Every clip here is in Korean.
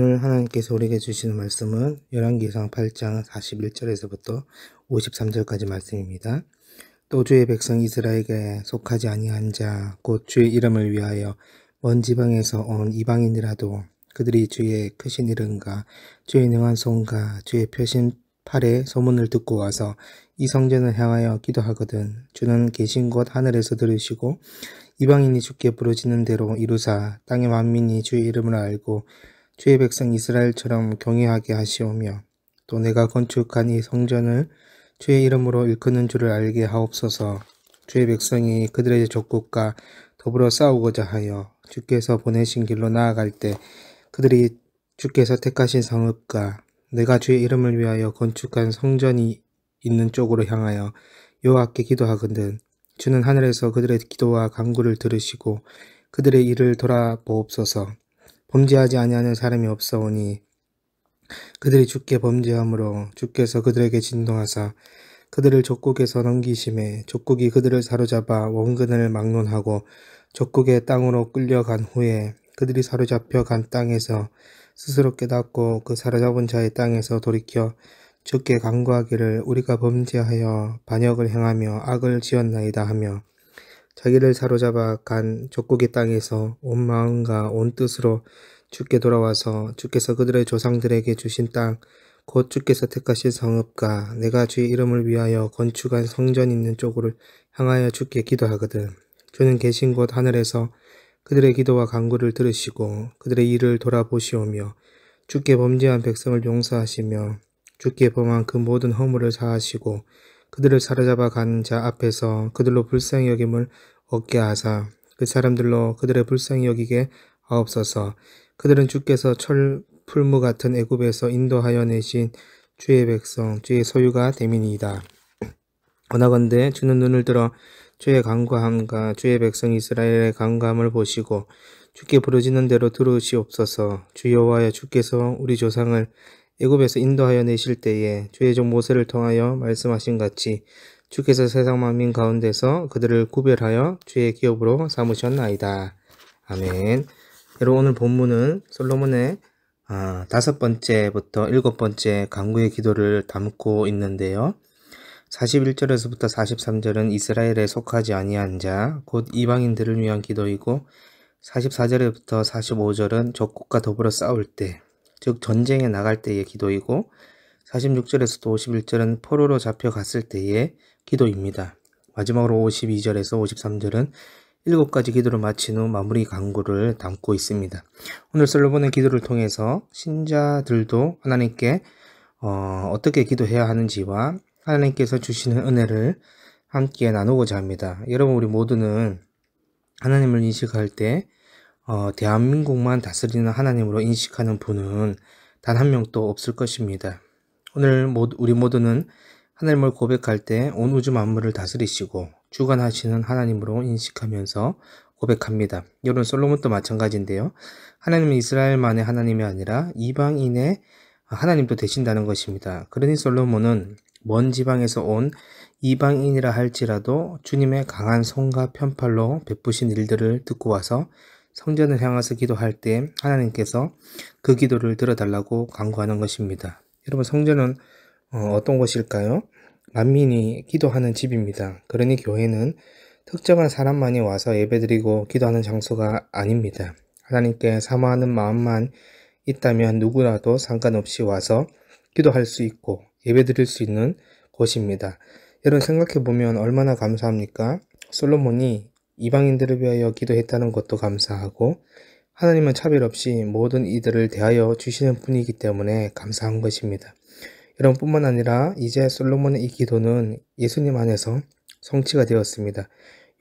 오늘 하나님께서 우리에게 주시는 말씀은 열왕기상 8장 41절에서부터 53절까지 말씀입니다. 또 주의 백성 이스라엘에게 속하지 아니한 자 곧 주의 이름을 위하여 먼 지방에서 온 이방인이라도 그들이 주의 크신 이름과 주의 능한 손과 주의 펴신 팔의 소문을 듣고 와서 이 성전을 향하여 기도하거든 주는 계신 곳 하늘에서 들으시고 이방인이 주께 부르짖는 대로 이루사 땅의 만민이 주의 이름을 알고 주의 백성 이스라엘처럼 경외하게 하시오며 또 내가 건축한 이 성전을 주의 이름으로 일컫는 줄을 알게 하옵소서. 주의 백성이 그들의 족국과 더불어 싸우고자 하여 주께서 보내신 길로 나아갈 때 그들이 주께서 택하신 성읍과 내가 주의 이름을 위하여 건축한 성전이 있는 쪽으로 향하여 여호와께 기도하거든 주는 하늘에서 그들의 기도와 간구를 들으시고 그들의 일을 돌아보옵소서. 범죄하지 아니하는 사람이 없사오니 그들이 주께 범죄함으로 주께서 그들에게 진노하사 그들을 족국에서 넘기심에 족국이 그들을 사로잡아 원근을 막론하고 족국의 땅으로 끌려간 후에 그들이 사로잡혀 간 땅에서 스스로 깨닫고 그 사로잡은 자의 땅에서 돌이켜 주께 간구하기를 우리가 범죄하여 반역을 행하며 악을 지었나이다 하며 자기를 사로잡아 간 족국의 땅에서 온 마음과 온 뜻으로 주께 돌아와서 주께서 그들의 조상들에게 주신 땅 곧 주께서 택하신 성읍과 내가 주의 이름을 위하여 건축한 성전 있는 쪽으로 향하여 주께 기도하거든 주는 계신 곳 하늘에서 그들의 기도와 간구를 들으시고 그들의 일을 돌아보시오며 주께 범죄한 백성을 용서하시며 주께 범한 그 모든 허물을 사하시고 그들을 사로잡아 간 자 앞에서 그들로 불쌍히 여김을 얻게 하사 그 사람들로 그들의 불쌍히 여기게 하옵소서. 그들은 주께서 풀무 같은 애굽에서 인도하여 내신 주의 백성 주의 소유가 됨이니이다. 원하건대 주는 눈을 들어 주의 간구함과 주의 백성 이스라엘의 간구함을 보시고 주께 부르짖는 대로 들으시옵소서. 주 여호와여 주께서 우리 조상을 애굽에서 인도하여 내실 때에 주의 종 모세를 통하여 말씀하신 같이 주께서 세상 만민 가운데서 그들을 구별하여 주의 기업으로 삼으셨나이다. 아멘. 여러분 오늘 본문은 솔로몬의 5번째부터 7번째 간구의 기도를 담고 있는데요. 41절에서부터 43절은 이스라엘에 속하지 아니한 자, 곧 이방인들을 위한 기도이고 44절부터 45절은 족국과 더불어 싸울 때, 즉 전쟁에 나갈 때의 기도이고 46절에서도 51절은 포로로 잡혀갔을 때의 기도입니다. 마지막으로 52절에서 53절은 7가지 기도를 마친 후 마무리 간구를 담고 있습니다. 오늘 솔로몬의 기도를 통해서 신자들도 하나님께 어떻게 기도해야 하는지와 하나님께서 주시는 은혜를 함께 나누고자 합니다. 여러분 우리 모두는 하나님을 인식할 때 대한민국만 다스리는 하나님으로 인식하는 분은 단 한 명도 없을 것입니다. 오늘 우리 모두는 하나님을 고백할 때 온 우주 만물을 다스리시고 주관하시는 하나님으로 인식하면서 고백합니다. 여러분 솔로몬도 마찬가지인데요. 하나님은 이스라엘만의 하나님이 아니라 이방인의 하나님도 되신다는 것입니다. 그러니 솔로몬은 먼 지방에서 온 이방인이라 할지라도 주님의 강한 손과 편팔로 베푸신 일들을 듣고 와서 성전을 향해서 기도할 때 하나님께서 그 기도를 들어달라고 간구하는 것입니다. 여러분 성전은 어떤 곳일까요? 만민이 기도하는 집입니다. 그러니 교회는 특정한 사람만이 와서 예배드리고 기도하는 장소가 아닙니다. 하나님께 사모하는 마음만 있다면 누구라도 상관없이 와서 기도할 수 있고 예배드릴 수 있는 곳입니다. 여러분 생각해보면 얼마나 감사합니까? 솔로몬이 이방인들을 위하여 기도했다는 것도 감사하고 하나님은 차별 없이 모든 이들을 대하여 주시는 분이기 때문에 감사한 것입니다. 여러분 뿐만 아니라 이제 솔로몬의 이 기도는 예수님 안에서 성취가 되었습니다.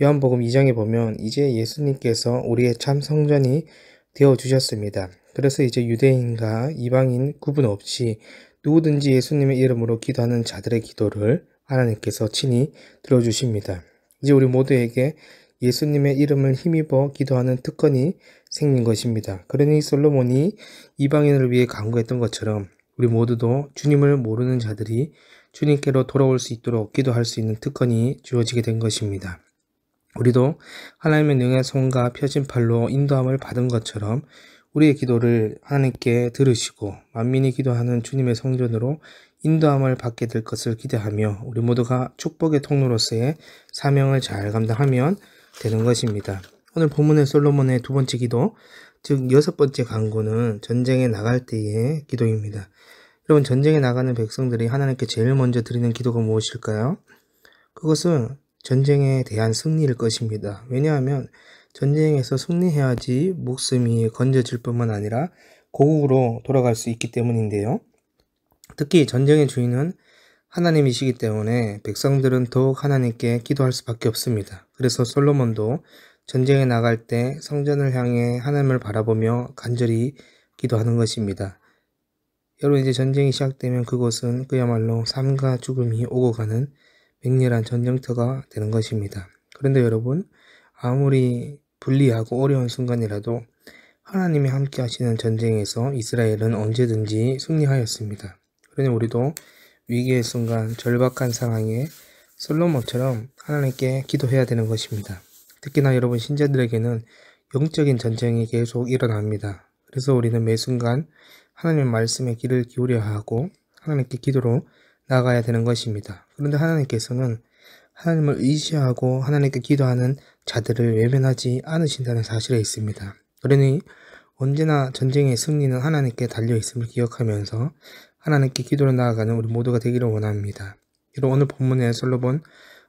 요한복음 2장에 보면 이제 예수님께서 우리의 참 성전이 되어주셨습니다. 그래서 이제 유대인과 이방인 구분 없이 누구든지 예수님의 이름으로 기도하는 자들의 기도를 하나님께서 친히 들어주십니다. 이제 우리 모두에게 예수님의 이름을 힘입어 기도하는 특권이 생긴 것입니다. 그러니 솔로몬이 이방인을 위해 간구했던 것처럼 우리 모두도 주님을 모르는 자들이 주님께로 돌아올 수 있도록 기도할 수 있는 특권이 주어지게 된 것입니다. 우리도 하나님의 능의 손과 펴진 팔로 인도함을 받은 것처럼 우리의 기도를 하나님께 들으시고 만민이 기도하는 주님의 성전으로 인도함을 받게 될 것을 기대하며 우리 모두가 축복의 통로로서의 사명을 잘 감당하면 되는 것입니다. 오늘 본문의 솔로몬의 두 번째 기도, 즉 여섯 번째 간구는 전쟁에 나갈 때의 기도입니다. 여러분, 전쟁에 나가는 백성들이 하나님께 제일 먼저 드리는 기도가 무엇일까요? 그것은 전쟁에 대한 승리일 것입니다. 왜냐하면 전쟁에서 승리해야지 목숨이 건져질 뿐만 아니라 고국으로 돌아갈 수 있기 때문인데요. 특히 전쟁의 주인은 하나님이시기 때문에 백성들은 더욱 하나님께 기도할 수밖에 없습니다. 그래서 솔로몬도 전쟁에 나갈 때 성전을 향해 하나님을 바라보며 간절히 기도하는 것입니다. 여러분, 이제 전쟁이 시작되면 그곳은 그야말로 삶과 죽음이 오고 가는 맹렬한 전쟁터가 되는 것입니다. 그런데 여러분, 아무리 불리하고 어려운 순간이라도 하나님이 함께 하시는 전쟁에서 이스라엘은 언제든지 승리하였습니다. 그러니 우리도 위기의 순간, 절박한 상황에 솔로몬처럼 하나님께 기도해야 되는 것입니다. 특히나 여러분, 신자들에게는 영적인 전쟁이 계속 일어납니다. 그래서 우리는 매 순간 하나님의 말씀에 귀를 기울여야 하고 하나님께 기도로 나가야 되는 것입니다. 그런데 하나님께서는 하나님을 의지하고 하나님께 기도하는 자들을 외면하지 않으신다는 사실에 있습니다. 그러니 언제나 전쟁의 승리는 하나님께 달려있음을 기억하면서 하나님께 기도로 나아가는 우리 모두가 되기를 원합니다. 여러분, 오늘 본문의 솔로몬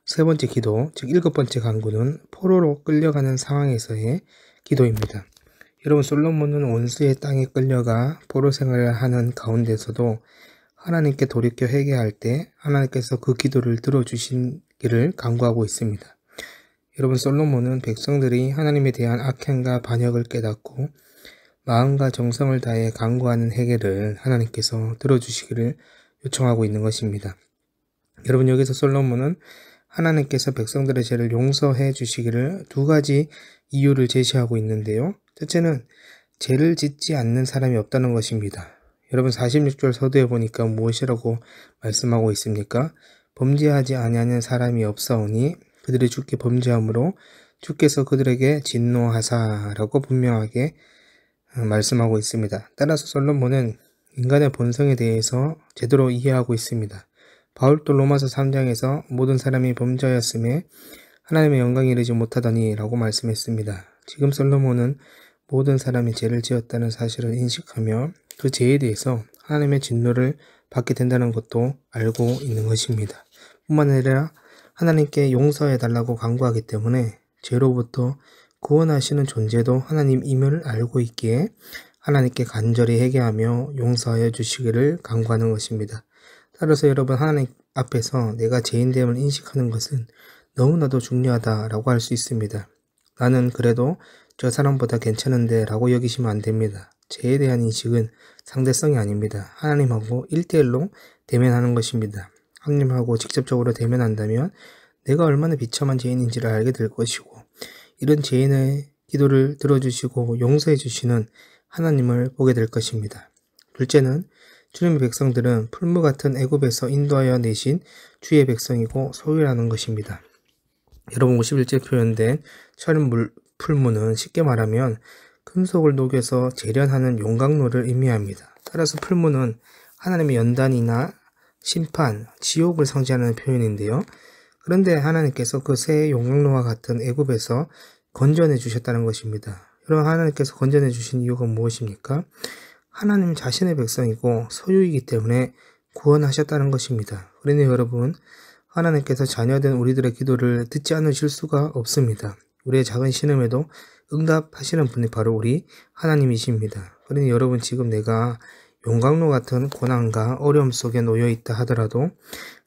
세 번째 기도, 즉 일곱 번째 간구는 포로로 끌려가는 상황에서의 기도입니다. 여러분, 솔로몬은 원수의 땅에 끌려가 포로 생활을 하는 가운데서도 하나님께 돌이켜 회개할 때 하나님께서 그 기도를 들어주시기를 간구하고 있습니다. 여러분, 솔로몬은 백성들이 하나님에 대한 악행과 반역을 깨닫고 마음과 정성을 다해 간구하는 회개를 하나님께서 들어주시기를 요청하고 있는 것입니다. 여러분, 여기서 솔로몬은 하나님께서 백성들의 죄를 용서해 주시기를 두 가지 이유를 제시하고 있는데요. 첫째는 죄를 짓지 않는 사람이 없다는 것입니다. 여러분, 46절 서두에 보니까 무엇이라고 말씀하고 있습니까? 범죄하지 아니하는 사람이 없사오니 그들이 주께 범죄함으로 주께서 그들에게 진노하사라고 분명하게 말씀하고 있습니다. 따라서 솔로몬은 인간의 본성에 대해서 제대로 이해하고 있습니다. 바울도 로마서 3장에서 모든 사람이 범죄하였음에 하나님의 영광에 이르지 못하더니 라고 말씀했습니다. 지금 솔로몬은 모든 사람이 죄를 지었다는 사실을 인식하며 그 죄에 대해서 하나님의 진노를 받게 된다는 것도 알고 있는 것입니다. 뿐만 아니라 하나님께 용서해달라고 간구하기 때문에 죄로부터 구원하시는 존재도 하나님임을 알고 있기에 하나님께 간절히 회개하며 용서하여 주시기를 간구하는 것입니다. 따라서 여러분, 하나님 앞에서 내가 죄인됨을 인식하는 것은 너무나도 중요하다라고 할 수 있습니다. 나는 그래도 저 사람보다 괜찮은데 라고 여기시면 안 됩니다. 죄에 대한 인식은 상대성이 아닙니다. 하나님하고 1대1로 대면하는 것입니다. 하나님하고 직접적으로 대면한다면 내가 얼마나 비참한 죄인인지를 알게 될 것이고, 이런 죄인의 기도를 들어주시고 용서해 주시는 하나님을 보게 될 것입니다. 둘째는 주님의 백성들은 풀무 같은 애굽에서 인도하여 내신 주의 백성이고 소유라는 것입니다. 여러분, 51절 표현된 풀무는 쉽게 말하면 금속을 녹여서 재련하는 용광로를 의미합니다. 따라서 풀무는 하나님의 연단이나 심판, 지옥을 상징하는 표현인데요. 그런데 하나님께서 그 새 용광로와 같은 애굽에서 건져내 주셨다는 것입니다. 여러분, 하나님께서 건져내 주신 이유가 무엇입니까? 하나님 자신의 백성이고 소유이기 때문에 구원하셨다는 것입니다. 그러니 여러분, 하나님께서 자녀된 우리들의 기도를 듣지 않으실 수가 없습니다. 우리의 작은 신음에도 응답하시는 분이 바로 우리 하나님이십니다. 그러니 여러분, 지금 내가 용광로 같은 고난과 어려움 속에 놓여있다 하더라도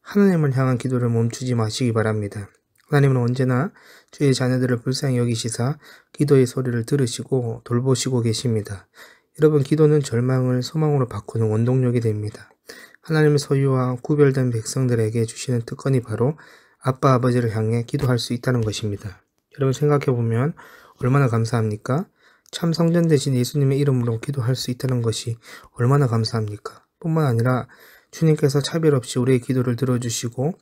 하나님을 향한 기도를 멈추지 마시기 바랍니다. 하나님은 언제나 주의 자녀들을 불쌍히 여기시사 기도의 소리를 들으시고 돌보시고 계십니다. 여러분, 기도는 절망을 소망으로 바꾸는 원동력이 됩니다. 하나님의 소유와 구별된 백성들에게 주시는 특권이 바로 아빠 아버지를 향해 기도할 수 있다는 것입니다. 여러분, 생각해보면 얼마나 감사합니까? 참 성전 대신 예수님의 이름으로 기도할 수 있다는 것이 얼마나 감사합니까? 뿐만 아니라 주님께서 차별 없이 우리의 기도를 들어주시고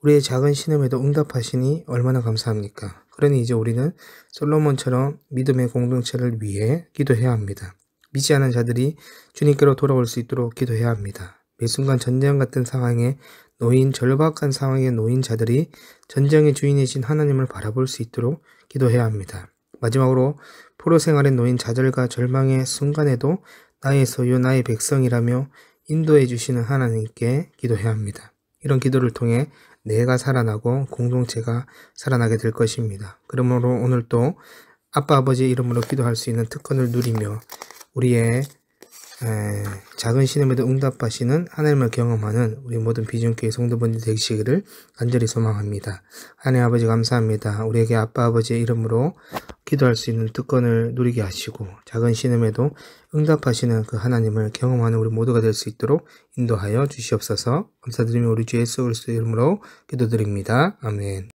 우리의 작은 신음에도 응답하시니 얼마나 감사합니까? 그러니 이제 우리는 솔로몬처럼 믿음의 공동체를 위해 기도해야 합니다. 믿지 않은 자들이 주님께로 돌아올 수 있도록 기도해야 합니다. 매 순간 전쟁 같은 상황에 놓인 절박한 상황에 놓인 자들이 전쟁의 주인이신 하나님을 바라볼 수 있도록 기도해야 합니다. 마지막으로 포로 생활에 놓인 좌절과 절망의 순간에도 나의 소유, 나의 백성이라며 인도해 주시는 하나님께 기도해야 합니다. 이런 기도를 통해 내가 살아나고 공동체가 살아나게 될 것입니다. 그러므로 오늘도 아빠 아버지의 이름으로 기도할 수 있는 특권을 누리며 우리의 작은 신음에도 응답하시는 하나님을 경험하는 우리 모든 비전교회 성도분들 되시기를 간절히 소망합니다. 하나님 아버지 감사합니다. 우리에게 아빠 아버지의 이름으로 기도할 수 있는 특권을 누리게 하시고 작은 신음에도 응답하시는 그 하나님을 경험하는 우리 모두가 될 수 있도록 인도하여 주시옵소서. 감사드리며 우리 주 예수 그리스도의 이름으로 기도드립니다. 아멘.